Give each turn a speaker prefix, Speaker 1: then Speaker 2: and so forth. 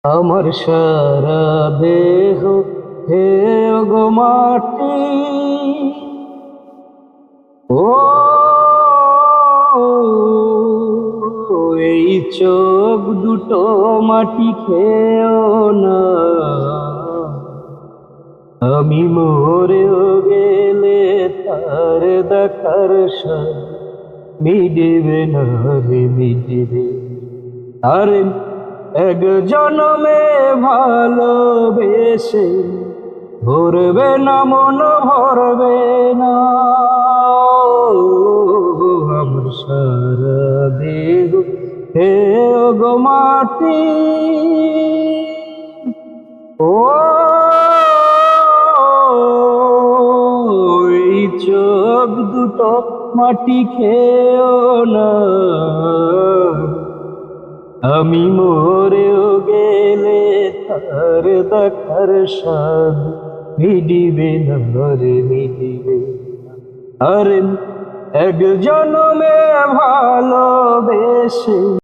Speaker 1: আমার সারা দেহ হে গো মাটি, এই চোখ দুটো মাটি খেও না। আমি মরেও গেলে তার দেখার স্বাদ মিটবে না রে, মিটবে আরে এক জনমে ভালোবেসে ভরবে না, মন ভরবে না। আমার সারা দেহ হে গো মাটি, ও এই চোখ দুটো মাটি খেও না। আমি মরেও গেলে তার দেখার স্বাদ মিটিবে না রে, মিটিবে না। আরে এক জনমে ভালোবেসে